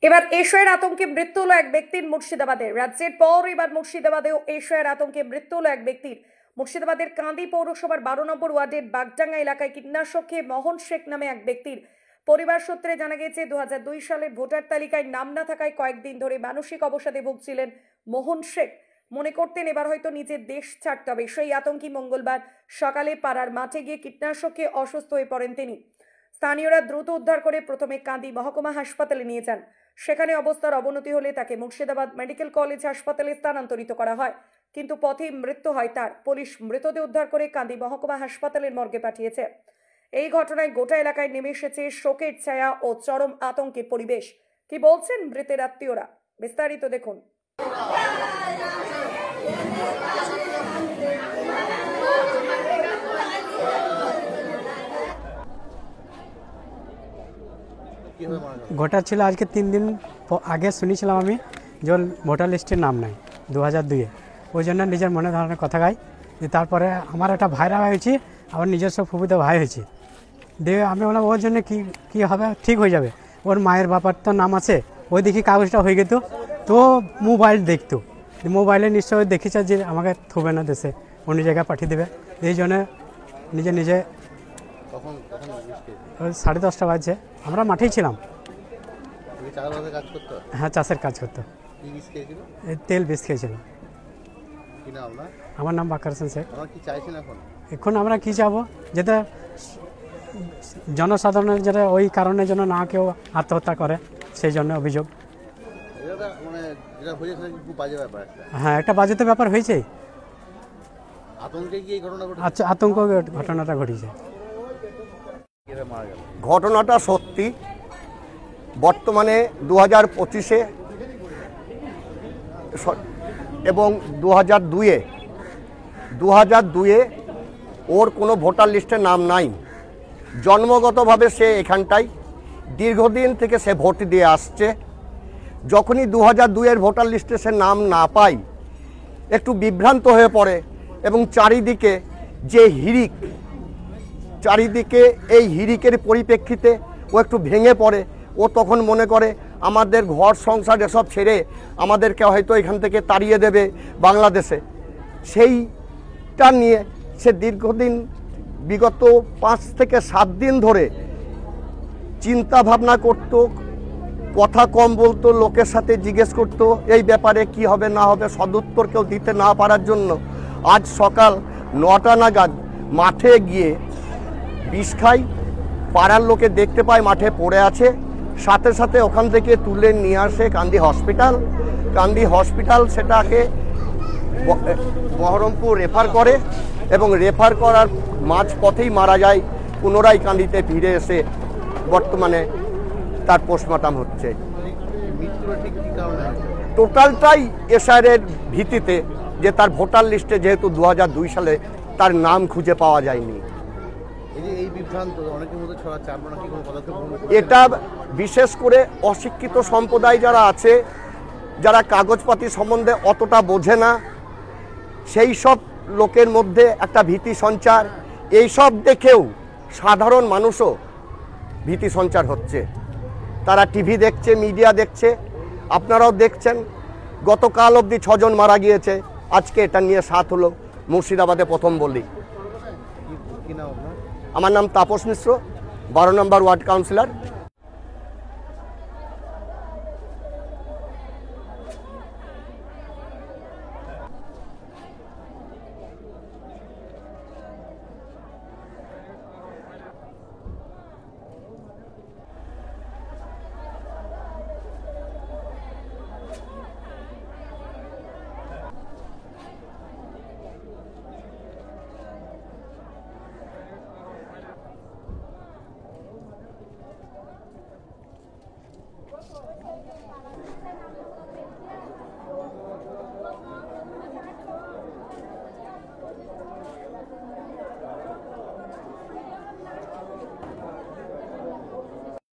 এবার এশিয়ার আতঙ্কে মৃত্যু হলো এক ব্যক্তির মুর্শিদাবাদে। রাজ্যের পর এবার মুর্শিদাবাদেও এশিয়ার আতঙ্কে মৃত্যু হলো এক ব্যক্তির। মুর্শিদাবাদের কান্দি পৌরসভার 12 নম্বর ওয়ার্ডের বাগডাঙ্গা এলাকায় কীটনাশক খেয়ে মোহন শেখ নামে এক ব্যক্তির পরিবার সূত্রে জানা গেছে 2002 সালের ভোটার তালিকায় নাম না থাকায় কয়েকদিন ধরে মানসিক অবসাদে ভুগছিলেন মোহন শেখ। মনে করতেন এবার হয়তো নিজের দেশ ছাড়তে হবে। সেই আতঙ্কে মঙ্গলবার সকালে পাড়ার মাঠে গিয়ে কীটনাশক খেয়ে অসুস্থ হয়ে পড়েন তিনি। স্থানীয়রা দ্রুত উদ্ধার করে প্রথমে কান্দি মহকুমা হাসপাতালে নিয়ে যান। সেখানে অবস্থার অবনতি হলে তাকে মুর্শিদাবাদ মেডিকেল কলেজ হাসপাতালে স্থানান্তরিত করা হয়, কিন্তু পথে মৃত্যু হয় তার। পুলিশ মৃতদেহ উদ্ধার করে কান্দি মহকুমা হাসপাতালের মর্গে পাঠিয়েছে। এই ঘটনায় গোটা এলাকায় নেমে এসেছে শোকের ছায়া ও চরম আতঙ্কের পরিবেশ। কি বলছেন মৃতের আত্মীয়রা, বিস্তারিত দেখুন। গোটা ছিল আজকে 3 দিন আগে শুনেছিলাম আমি যে ভোটার লিস্টের নাম নাই 2002-এ, ওই জন্য নিজের মনে ধারণের কথা গাই। তারপরে আমার একটা ভাইরা হয়েছে, আমার নিজস্ব ফুফুতে ভাই হয়েছে, দিয়ে আমি বললাম ওর জন্য কি হবে, ঠিক হয়ে যাবে। ওর মায়ের বাবার তো নাম আছে, ওই দেখি কাগজটা হয়ে যেত, তো মোবাইল দেখতো, মোবাইলে নিশ্চয়ই দেখেছে যে আমাকে থুবে না দেশে, অন্য জায়গায় পাঠিয়ে দেবে। এই জন্য নিজে 10:30 বাজছে, আমরা মাঠেই ছিলাম। হ্যাঁ, চাষের কাজ করতো। তেল বিষ খেয়েছিল। আমার নাম বাকার হোসেন শেখ। এখন আমরা কি চাবো, যেটা জনসাধারণের যেটা ওই কারণের জন্য না কেউ আত্মহত্যা করে, সেই জন্য অভিযোগ। হ্যাঁ, একটা বাজে তো ব্যাপার হয়েছে। আচ্ছা, আতঙ্ক ঘটনাটা ঘটেছে। ঘটনাটা সত্যি। বর্তমানে 2025-এ এবং 2002-এ ওর কোনো ভোটার লিস্টে নাম নাই। জন্মগতভাবে সে এখানটাই দীর্ঘদিন থেকে সে ভোট দিয়ে আসছে। যখনই 2002-এর ভোটার লিস্টে সে নাম না পায়, একটু বিভ্রান্ত হয়ে পড়ে এবং চারিদিকে এই হিড়িকের পরিপ্রেক্ষিতে ও একটু ভেঙে পড়ে। ও তখন মনে করে আমাদের ঘর সংসার এসব ছেড়ে আমাদেরকে হয়তো এখান থেকে তাড়িয়ে দেবে বাংলাদেশে। সেইটা নিয়ে সে দীর্ঘদিন, বিগত 5 থেকে 7 দিন ধরে চিন্তা ভাবনা করত, কথা কম বলতো, লোকের সাথে জিজ্ঞেস করতো এই ব্যাপারে কি হবে না হবে, সদুত্তর কেউ দিতে না পারার জন্য আজ সকাল 9টা নাগাদ মাঠে গিয়ে বিষ খাই। পাড়ার লোকে দেখতে পায় মাঠে পড়ে আছে, সাথে সাথে ওখান থেকে তুলে নিয়ে আসে কান্দি হসপিটাল সেটাকে বহরমপুর রেফার করে এবং রেফার করার মাঝপথেই মারা যায়। পুনরায় কান্দিতে ফিরে এসে বর্তমানে তার পোস্টমর্টম হচ্ছে। টোটালটাই এসআইয়ের ভিত্তিতে, যে তার ভোটার লিস্টে যেহেতু 2002 সালে তার নাম খুঁজে পাওয়া যায়নি। এটা বিশেষ করে অশিক্ষিত সম্প্রদায় যারা আছে, যারা কাগজপাতি সম্বন্ধে অতটা বোঝে না, সেই সব লোকের মধ্যে একটা ভীতি সঞ্চার। এইসব দেখেও সাধারণ মানুষও ভীতি সঞ্চার হচ্ছে। তারা টিভি দেখছে, মিডিয়া দেখছে, আপনারাও দেখছেন। গতকাল অবধি 6 জন মারা গিয়েছে, আজকে এটা নিয়ে 7 হলো। মুর্শিদাবাদে প্রথম বলি। আমার নাম তাপস মিশ্র, 12 নম্বর ওয়ার্ড কাউন্সিলর।